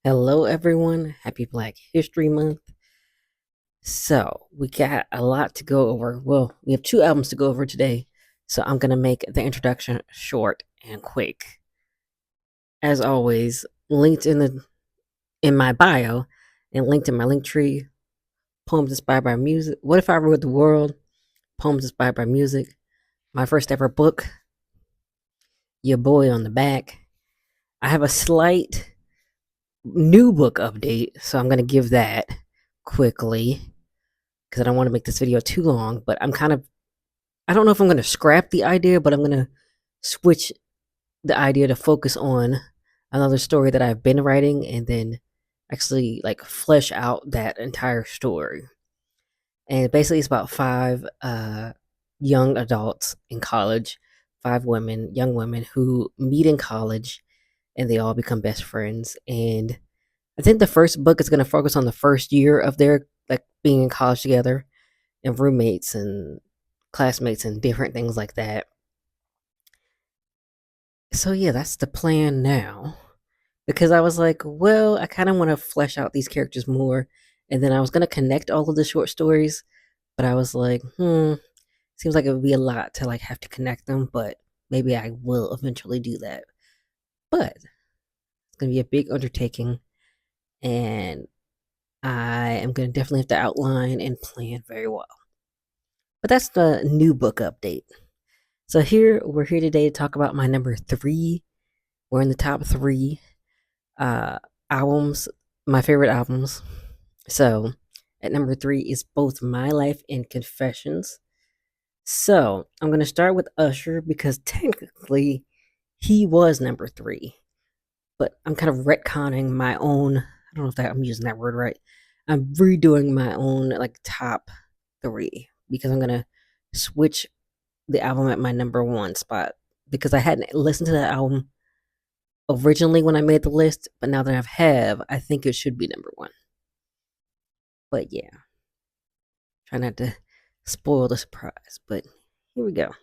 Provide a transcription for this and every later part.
Hello, everyone. Happy Black History Month. So, we got a lot to go over. Well, we have two albums to go over today. So, I'm going to make the introduction short and quick. As always, linked in my bio and linked in my link tree, poems inspired by music. What if I ruled the world? Poems inspired by music. My first ever book, Your Boy on the Back. I have a slight new book update, so I'm going to give that quickly because I don't want to make this video too long, but I don't know if I'm going to scrap the idea, but I'm going to switch the idea to focus on another story that I've been writing and then actually like flesh out that entire story. And basically it's about five young adults in college, five young women who meet in college and they all become best friends. And I think the first book is going to focus on the first year of their like being in college together and roommates and classmates and different things like that. So yeah, that's the plan now. Because I was like, well, I kind of want to flesh out these characters more. And then I was going to connect all of the short stories, but I was like, seems like it would be a lot to like have to connect them, but maybe I will eventually do that. But it's going to be a big undertaking and I am going to definitely have to outline and plan very well. But that's the new book update. So we're here today to talk about my number 3. We're in the top 3 uh albums, my favorite albums. So at number 3 is both My Life and Confessions. So I'm gonna start with Usher because technically he was number 3, but I'm kind of retconning my own. I don't know if I'm using that word right. I'm redoing my own like top 3 because I'm gonna switch the album at my number 1 spot because I hadn't listened to that album originally when I made the list, but now that I think it should be number 1. But yeah, try not to spoil the surprise. But here we go.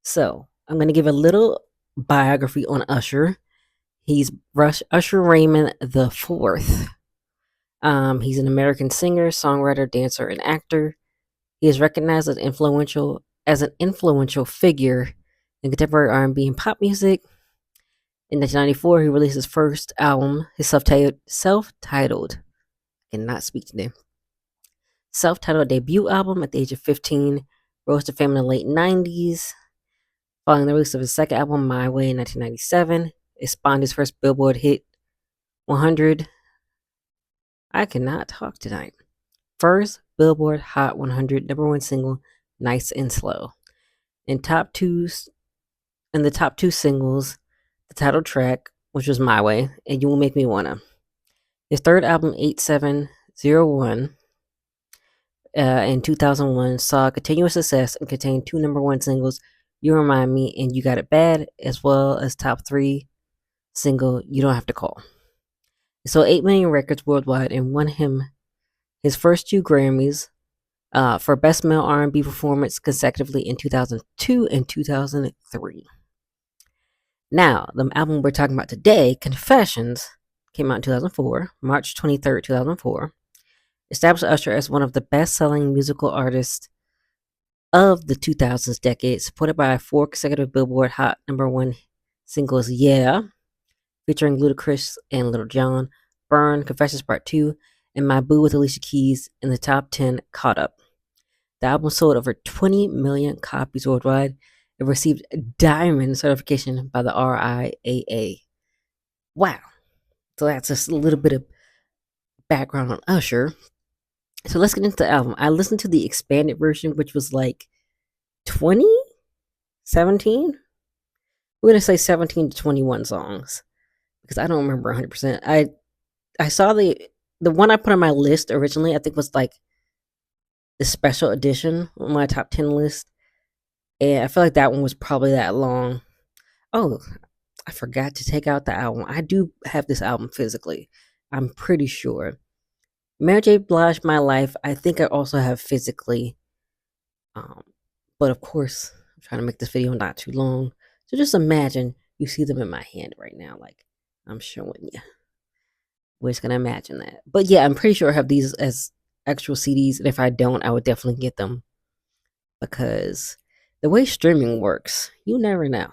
So I'm gonna give a little biography on Usher. He's Usher Raymond the Fourth. He's an American singer, songwriter, dancer, and actor. He is recognized as an influential figure in contemporary R&B and pop music. In 1994, he released his first album, his self-titled, I cannot speak today, self-titled debut album at the age of 15, rose to fame in the late 90s. Following the release of his second album, My Way, in 1997, it spawned his first Billboard hit 100. I cannot talk tonight. First Billboard Hot 100 number 1 single, Nice and Slow. In the top two singles, the title track, which was My Way, and You Will Make Me Wanna. His third album, 8701, in 2001, saw continuous success and contained 2 number 1 singles, You Remind Me and You Got It Bad, as well as top 3 single, You Don't Have to Call. He sold 8 million records worldwide and won him his first 2 Grammys for Best Male R&B Performance consecutively in 2002 and 2003. Now, the album we're talking about today, Confessions, came out in 2004, March 23rd, 2004. Established Usher as one of the best-selling musical artists of the 2000s decade, supported by 4 consecutive Billboard Hot number 1 singles, Yeah, featuring Ludacris and Lil Jon, Burn, Confessions Part 2, and My Boo with Alicia Keys in the top 10, Caught Up. The album sold over 20 million copies worldwide. It received diamond certification by the RIAA. Wow. So that's just a little bit of background on Usher. So let's get into the album. I listened to the expanded version, which was like 17. We're going to say 17 to 21 songs because I don't remember 100%. I saw the one I put on my list originally, I think was like the special edition on my top 10 list. And I feel like that one was probably that long. Oh, I forgot to take out the album. I do have this album physically. I'm pretty sure. Mary J. Blige, My Life, I think I also have physically. Um, but of course, I'm trying to make this video not too long. So just imagine you see them in my hand right now, like I'm showing you. We're just gonna imagine that. But yeah, I'm pretty sure I have these as actual CDs, and if I don't, I would definitely get them because the way streaming works, you never know.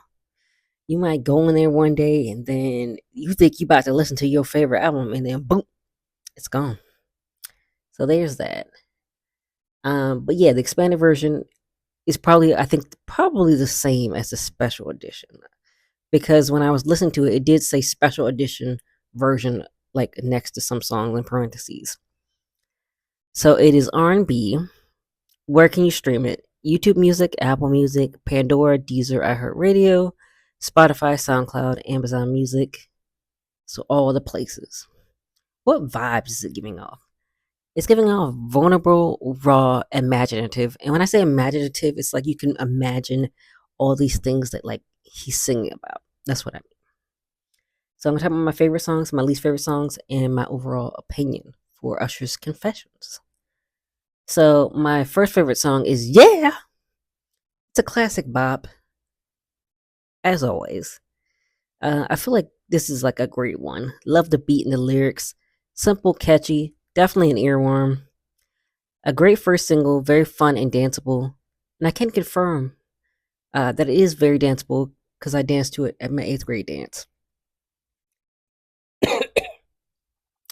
You might go in there one day and then you think you about to listen to your favorite album, and then boom, it's gone. So there's that. But yeah, the expanded version is probably, I think, probably the same as the special edition because when I was listening to it, it did say special edition version like next to some songs in parentheses. So it is R&B. Where can you stream it? YouTube Music, Apple Music, Pandora, Deezer, iHeartRadio, Spotify, SoundCloud, Amazon Music. So all the places. What vibes is it giving off? It's giving off vulnerable, raw, imaginative. And when I say imaginative, it's like you can imagine all these things that like he's singing about. That's what I mean. So I'm gonna talk about my favorite songs, my least favorite songs, and my overall opinion for Usher's Confessions. So my first favorite song is Yeah. It's a classic bop, as always. I feel like this is like a great one. Love the beat and the lyrics. Simple, catchy, definitely an earworm. A great first single, very fun and danceable. And I can confirm that it is very danceable because I danced to it at my 8th grade dance.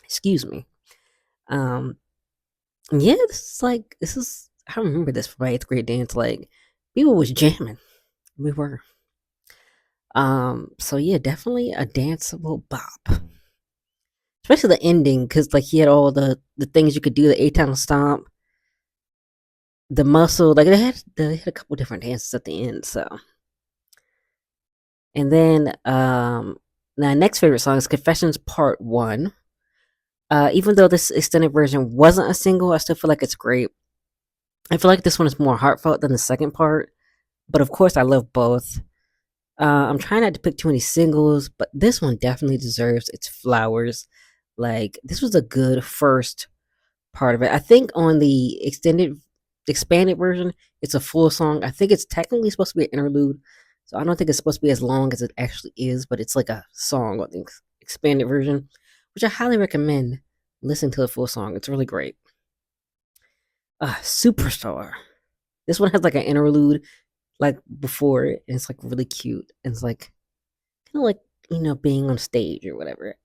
Excuse me. Um, yeah, I remember this from my 8th grade dance. Like, people was jamming. We were. So yeah, definitely a danceable bop. Especially the ending, because like he had all the things you could do, the A-Town stomp, the muscle, like they had a couple different dances at the end. So, and then my next favorite song is Confessions Part One. Even though this extended version wasn't a single, I still feel like it's great. I feel like this one is more heartfelt than the second part, but of course I love both. I'm trying not to pick too many singles, but this one definitely deserves its flowers. Like this was a good first part of it. I think on the expanded version, it's a full song. I think it's technically supposed to be an interlude, so I don't think it's supposed to be as long as it actually is. But it's like a song on the expanded version, which I highly recommend listening to the full song. It's really great. Superstar. This one has like an interlude like before it, and it's like really cute. And it's like kind of like being on stage or whatever.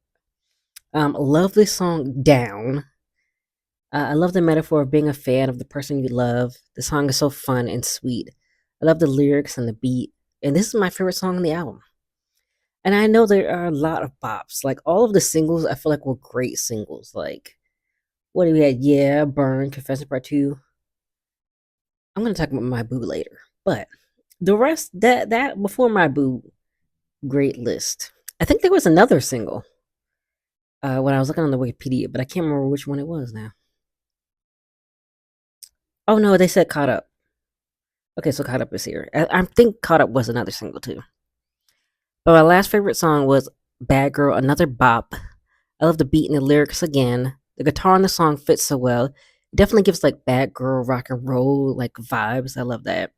Love this song Down. I love the metaphor of being a fan of the person you love. The song is so fun and sweet. I love the lyrics and the beat. And this is my favorite song on the album. And I know there are a lot of bops. Like all of the singles, I feel like were great singles. Like, what do we had? Yeah, Burn, Confession Part 2. I'm going to talk about My Boo later. But the rest, that before My Boo, great list. I think there was another single when I was looking on the Wikipedia, but I can't remember which one it was now. Oh no, they said Caught Up. Okay, so Caught Up is here. I think Caught Up was another single too. But my last favorite song was Bad Girl, another bop. I love the beat and the lyrics again. The guitar in the song fits so well. It definitely gives like bad girl rock and roll like vibes. I love that.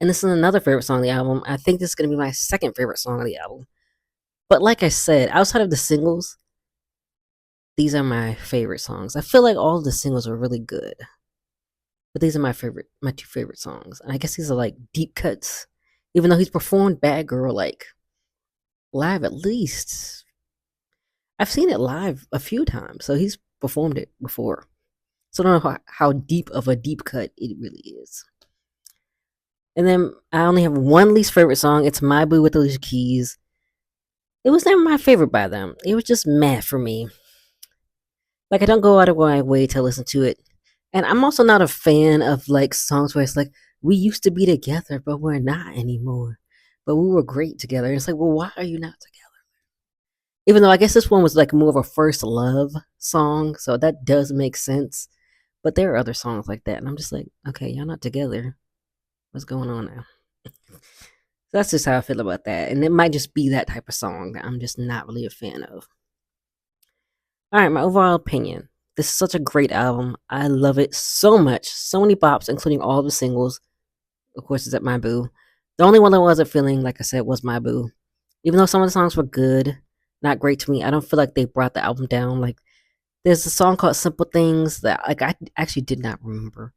And this is another favorite song on the album. I think this is gonna be my second favorite song on the album. But like I said, outside of the singles, these are my favorite songs. I feel like all of the singles are really good. But these are my two favorite songs. And I guess these are like deep cuts. Even though he's performed Bad Girl like live at least. I've seen it live a few times. So he's performed it before. So I don't know how deep of a deep cut it really is. And then I only have one least favorite song. It's My Boo with Alicia Keys. It was never my favorite by them. It was just meh for me. Like I don't go out of my way to listen to it. And I'm also not a fan of like songs where it's like, we used to be together, but we're not anymore. But we were great together. And it's like, well, why are you not together? Even though I guess this one was like more of a first love song. So that does make sense. But there are other songs like that. And I'm just like, okay, y'all not together. What's going on now? So that's just how I feel about that. And it might just be that type of song that I'm just not really a fan of. All right, my overall opinion. This is such a great album. I love it so much. So many bops, including all the singles. Of course, it's at My Boo. The only one that wasn't feeling, like I said, was My Boo. Even though some of the songs were good, not great to me. I don't feel like they brought the album down. Like there's a song called Simple Things that like I actually did not remember.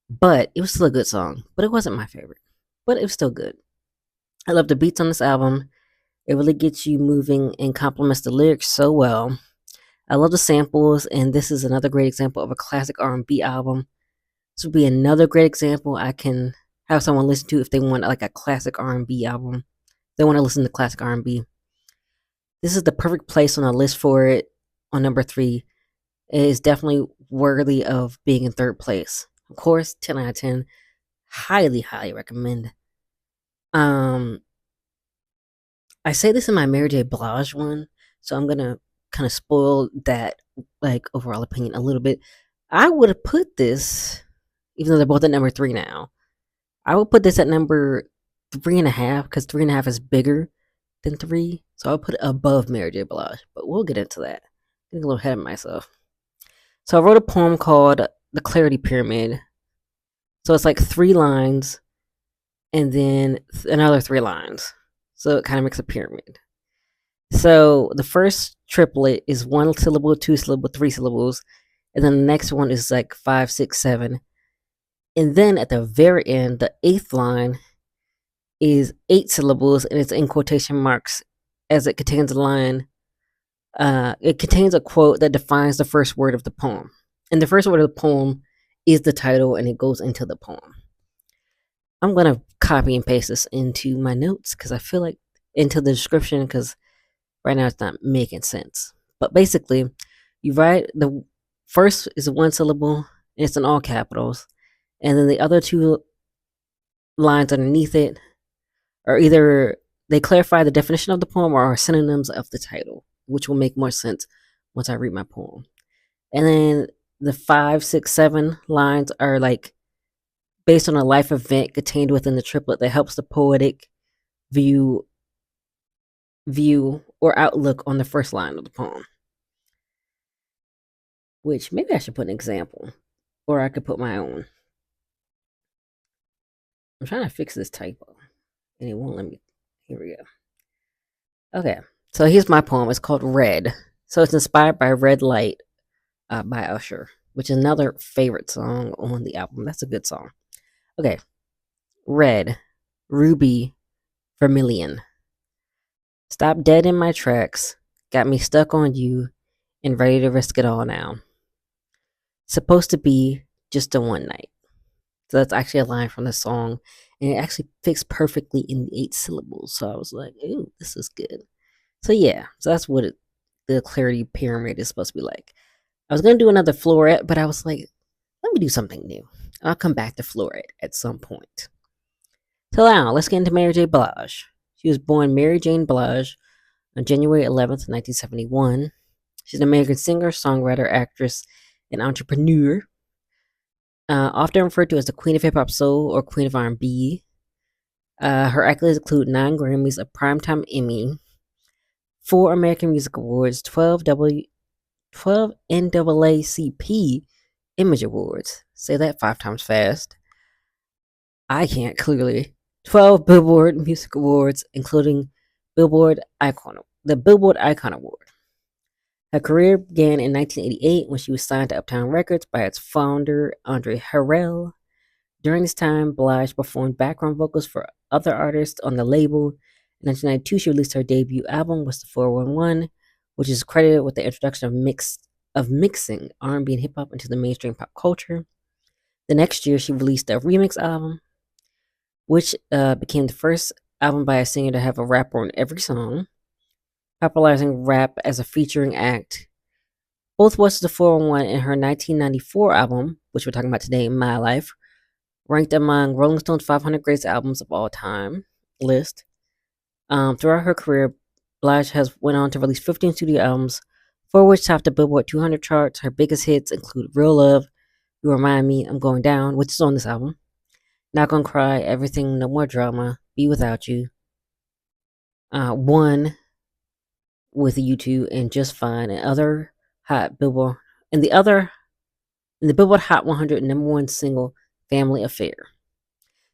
But it was still a good song. But it wasn't my favorite. But it was still good. I love the beats on this album. It really gets you moving and complements the lyrics so well. I love the samples, and this is another great example of a classic R&B album. This would be another great example I can have someone listen to if they want like a classic R&B album. They want to listen to classic R&B. This is the perfect place on a list for it. On number 3, it is definitely worthy of being in third place. Of course, 10 out of 10. Highly, highly recommend. Um, I say this in my Mary J. Blige one, so I'm gonna kind of spoil that like overall opinion a little bit. I would have put this, even though they're both at number 3 now. I would put this at number 3.5 because 3.5 is bigger than 3, so I'll put it above Mary J. Blige. But we'll get into that. I'm getting a little ahead of myself. So I wrote a poem called "The Clarity Pyramid." So it's like 3 lines and then another 3 lines. So it kind of makes a pyramid. So the first triplet is 1 syllable, 2 syllable, 3 syllables, and then the next one is like 5, 6, 7. And then at the very end, the 8th line is 8 syllables, and it's in quotation marks as it contains a line. It contains a quote that defines the first word of the poem. And the first word of the poem is the title, and it goes into the poem. I'm going to copy and paste this into my notes because I feel like into the description because right now it's not making sense. But basically, you write the first is 1 syllable, and it's in all capitals. And then the other 2 lines underneath it are either they clarify the definition of the poem or are synonyms of the title, which will make more sense once I read my poem. And then the 5, 6, 7 lines are like based on a life event contained within the triplet that helps the poetic view or outlook on the first line of the poem. Which maybe I should put an example, or I could put my own. I'm trying to fix this typo, and it won't let me. Here we go. Okay, so here's my poem. It's called Red. So it's inspired by Red Light by Usher, which is another favorite song on the album. That's a good song. Okay, Red, Ruby, Vermilion. Stop dead in my tracks, got me stuck on you, and ready to risk it all now. Supposed to be just a one night. So that's actually a line from the song, and it actually fits perfectly in the 8 syllables. So I was like, ooh, this is good. So yeah, so that's what the clarity pyramid is supposed to be like. I was gonna do another floret, but I was like, let me do something new. I'll come back to floret at some point. So now let's get into Mary J. Blige. She was born Mary Jane Blige on January 11th, 1971. She's an American singer, songwriter, actress, and entrepreneur. Often referred to as the Queen of Hip Hop Soul or Queen of R&B. Her accolades include 9 Grammys, a Primetime Emmy, 4 American Music Awards, 12 NAACP Image Awards. Say that 5 times fast. I can't clearly. 12 Billboard Music Awards, including the Billboard Icon Award. Her career began in 1988 when she was signed to Uptown Records by its founder, Andre Harrell. During this time, Blige performed background vocals for other artists on the label. In 1992, she released her debut album, Was the 411, which is credited with the introduction of mixing R&B and hip-hop into the mainstream pop culture. The next year, she released a remix album, which became the first album by a singer to have a rapper on every song, popularizing rap as a featuring act. Both Was the 411 and her 1994 album, which we're talking about today, My Life, ranked among Rolling Stone's 500 greatest albums of all time list. Throughout her career, Blige has went on to release 15 studio albums, 4 which topped the Billboard 200 charts. Her biggest hits include Real Love, You Remind Me, I'm Going Down, which is on this album, Not Gonna Cry, Everything, No More Drama, Be Without You, One with U2, and Just Fine, and other hot Billboard, and the Billboard Hot 100 #1 single, Family Affair.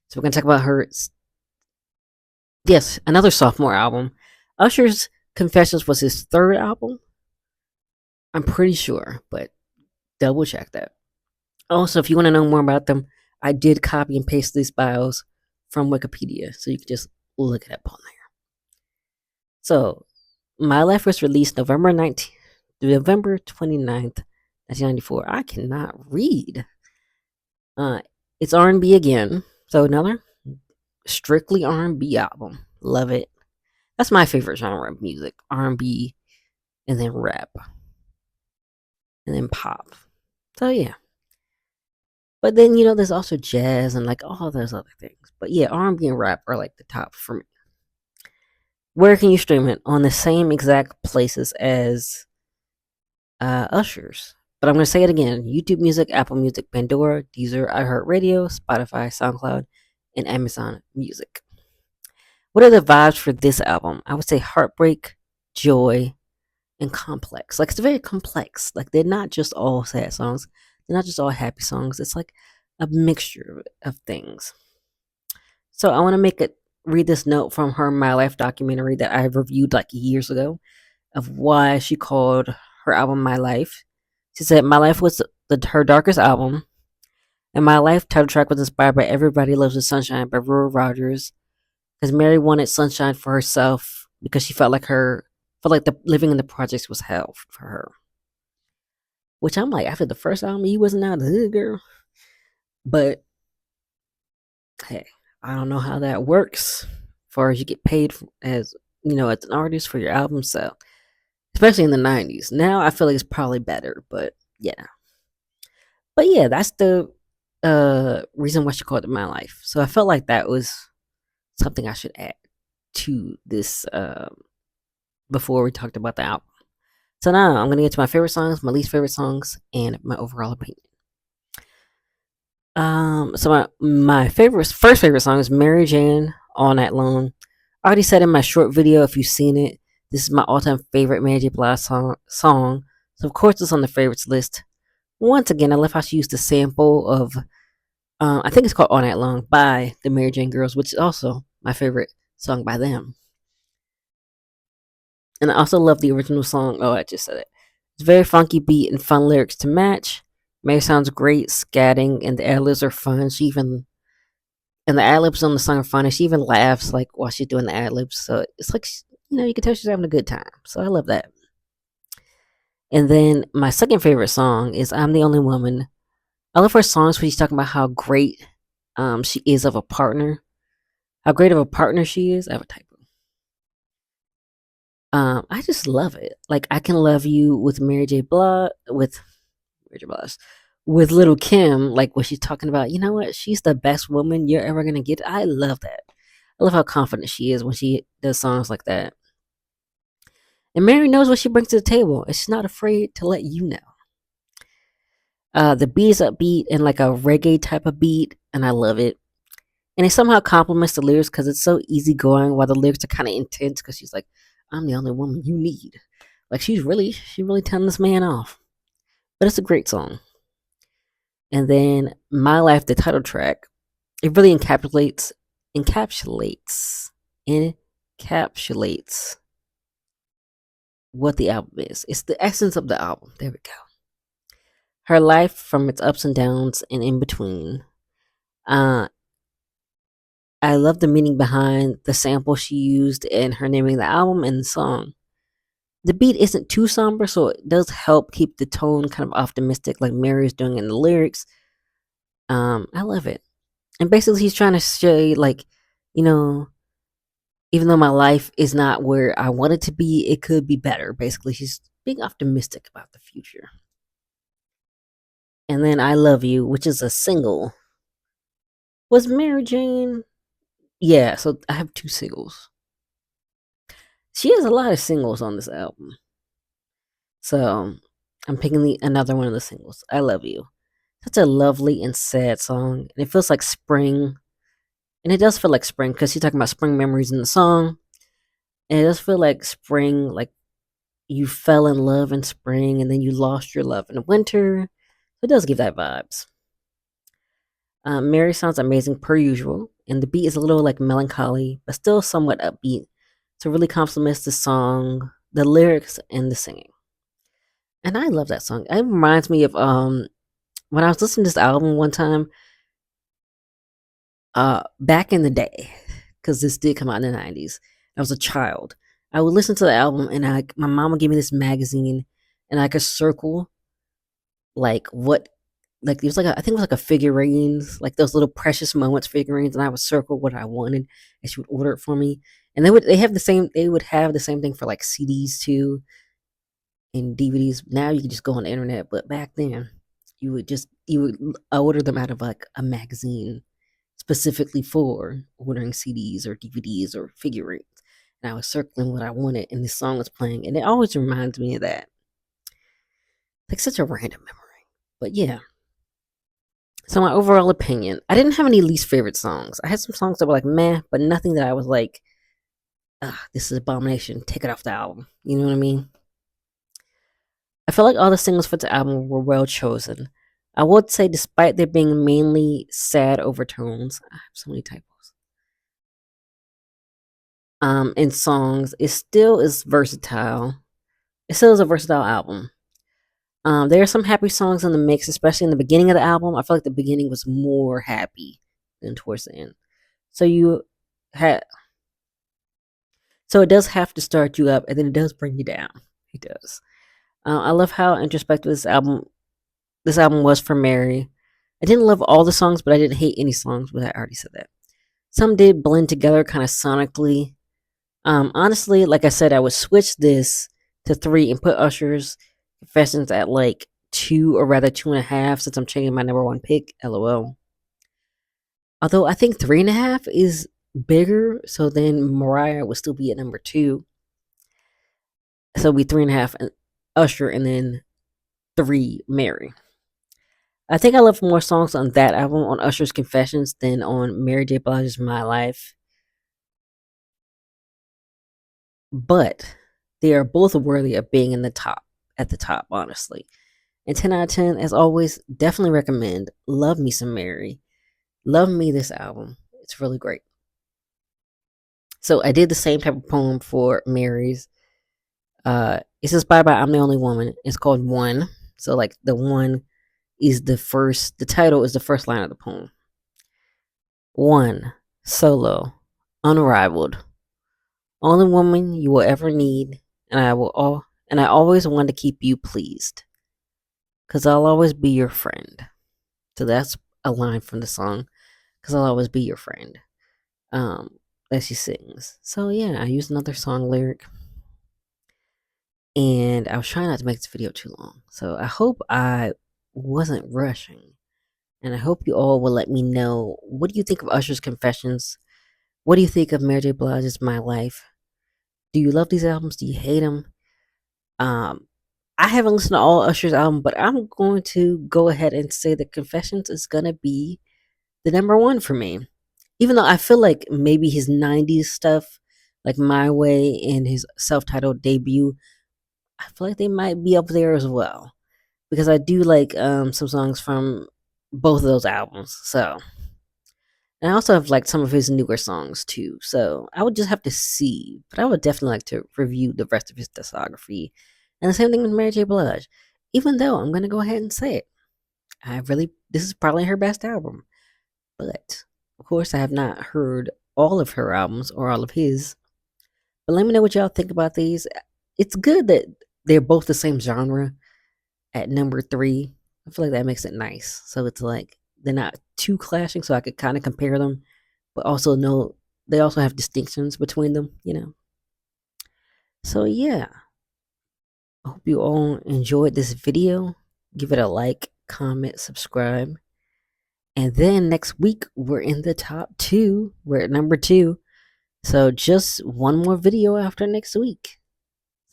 So we're gonna talk about her. Yes, another sophomore album. Usher's Confessions was his third album. I'm pretty sure, but double check that. Also, if you want to know more about them, I did copy and paste these bios from Wikipedia, so you can just look it up on there. So, My Life was released November 29th, 1994. I cannot read. Uh, it's R&B again, so another strictly R&B album. Love it. That's my favorite genre of music: R&B, and then rap, and then pop. So yeah. But then there's also jazz and like all those other things. But yeah, R&B and rap are like the top for me. Where can you stream it? On the same exact places as Usher's. But I'm going to say it again: YouTube Music, Apple Music, Pandora, Deezer, iHeartRadio, Spotify, SoundCloud, and Amazon Music. What are the vibes for this album? I would say heartbreak, joy, and complex. Like, it's very complex. Like, they're not just all sad songs, they're not just all happy songs. It's like a mixture of things. So I want to read this note from her My Life documentary that I reviewed like years ago, of why she called her album My Life. She said, My Life was her darkest album, and My Life title track was inspired by Everybody Loves the Sunshine by Rural Rogers, because Mary wanted sunshine for herself because she felt like the living in the projects was hell for her. Which I'm like, after the first album, you wasn't out of the hood, girl. But hey, I don't know how that works. As far as you get paid as as an artist for your album, so especially in the '90s. Now I feel like it's probably better, but yeah. But yeah, that's the reason why she called it My Life. So I felt like that was something I should add to this before we talked about the album. So now I'm gonna get to my favorite songs, my least favorite songs, and my overall opinion. So my first favorite song is Mary Jane, All Night Long. I already said in my short video, if you've seen it, this is my all-time favorite Mary J. Blige song. So of course it's on the favorites list. Once again, I love how she used the sample of, I think it's called All Night Long by the Mary Jane Girls, which is also my favorite song by them. And I also love the original song. Oh, I just said it. It's very funky beat and fun lyrics to match. Mary sounds great, scatting, and the ad-libs are fun. And the ad-libs on the song are fun, and she even laughs like while she's doing the ad-libs. So it's like, you can tell she's having a good time. So I love that. And then my second favorite song is I'm the Only Woman. I love her songs when she's talking about how great she is of a partner. How great of a partner she is. I have a typo. I just love it. Like, I Can Love You with Mary J. Blige, with Little Kim, like what she's talking about. You know what? She's the best woman you're ever gonna get. I love that. I love how confident she is when she does songs like that. And Mary knows what she brings to the table, and she's not afraid to let you know. The beat is upbeat and like a reggae type of beat, and I love it. And it somehow complements the lyrics because it's so easygoing, while the lyrics are kind of intense because she's like, I'm the only woman you need. Like, she really telling this man off. But it's a great song. And then My Life, the title track, it really encapsulates what the album is. It's the essence of the album. There we go. Her life from its ups and downs and in between. I love the meaning behind the sample she used in her naming the album and the song. The beat isn't too somber, so it does help keep the tone kind of optimistic, like Mary is doing in the lyrics. I love it. And basically, he's trying to say, like, even though my life is not where I want it to be, it could be better. Basically, she's being optimistic about the future. And then I Love You, which is a single. Was Mary Jane? Yeah, so I have two singles. She has a lot of singles on this album. So I'm picking another one of the singles. I Love You. Such a lovely and sad song. And it feels like spring. And it does feel like spring because she's talking about spring memories in the song. And it does feel like spring, like you fell in love in spring and then you lost your love in winter. It does give that vibes. Mary sounds amazing per usual, and the beat is a little like melancholy, but still somewhat upbeat. So it really complements the song, the lyrics, and the singing. And I love that song. It reminds me of when I was listening to this album one time, back in the day, because this did come out in the 90s. I was a child. I would listen to the album, and my mom would give me this magazine, and I could circle like what, like it was like I think it was like a figurines, like those little precious moments figurines, and I would circle what I wanted, and she would order it for me. And they would have the same thing for like CDs too and DVDs. Now you can just go on the internet, but back then you would order them out of like a magazine specifically for ordering CDs or DVDs or figurines. And I was circling what I wanted, and this song was playing, and it always reminds me of that. Like such a random memory, but yeah. So my overall opinion, I didn't have any least favorite songs. I had some songs that were like meh, but nothing that I was like, this is abomination. Take it off the album. You know what I mean? I feel like all the singles for the album were well chosen. I would say, despite there being mainly sad overtones, I have so many typos. In songs, it still is versatile. It still is a versatile album. There are some happy songs in the mix, especially in the beginning of the album. I feel like the beginning was more happy than towards the end. So you had, so it does have to start you up, and then it does bring you down. It does. I love how introspective this album was for Mary. I didn't love all the songs, but I didn't hate any songs. But I already said that. Some did blend together, kind of sonically. Honestly, like I said, I would switch this to 3 and put Usher's Confessions at like 2, or rather 2.5, since I'm changing my number 1 pick. LOL. Although I think 3.5 is bigger, so then Mariah would still be at number 2. So it'd be 3.5 Usher, and then 3 Mary. I think I love more songs on that album, on Usher's Confessions, than on Mary J. Blige's My Life. But they are both worthy of being in the top, at the top, honestly. And 10 out of 10, as always, definitely recommend. Love me some Mary. Love me this album. It's really great. So I did the same type of poem for Mary's. It's inspired by I'm the Only Woman. It's called One. So like the one is the title is the first line of the poem. One, solo, unrivaled, only woman you will ever need, and I always want to keep you pleased, 'cause I'll always be your friend. So that's a line from the song, 'cause I'll always be your friend. That she sings. So yeah, I used another song lyric, and I was trying not to make this video too long. So I hope I wasn't rushing. And I hope you all will let me know, what do you think of Usher's Confessions? What do you think of Mary J. Blige's My Life? Do you love these albums? Do you hate them? I haven't listened to all Usher's album, but I'm going to go ahead and say that Confessions is going to be the number 1 for me. Even though I feel like maybe his 90s stuff, like My Way and his self-titled debut, I feel like they might be up there as well. Because I do like some songs from both of those albums. So, and I also have liked some of his newer songs too. So I would just have to see. But I would definitely like to review the rest of his discography. And the same thing with Mary J. Blige. Even though I'm gonna go ahead and say it, this is probably her best album. But of course, I have not heard all of her albums or all of his. But let me know what y'all think about these. It's good that they're both the same genre at number 3. I feel like that makes it nice. So it's like they're not too clashing, so I could kind of compare them, but also know they also have distinctions between them, you know. So yeah, I hope you all enjoyed this video. Give it a like, comment, subscribe. And then next week, we're in the top 2. We're at number 2. So just one more video after next week.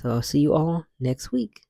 So I'll see you all next week.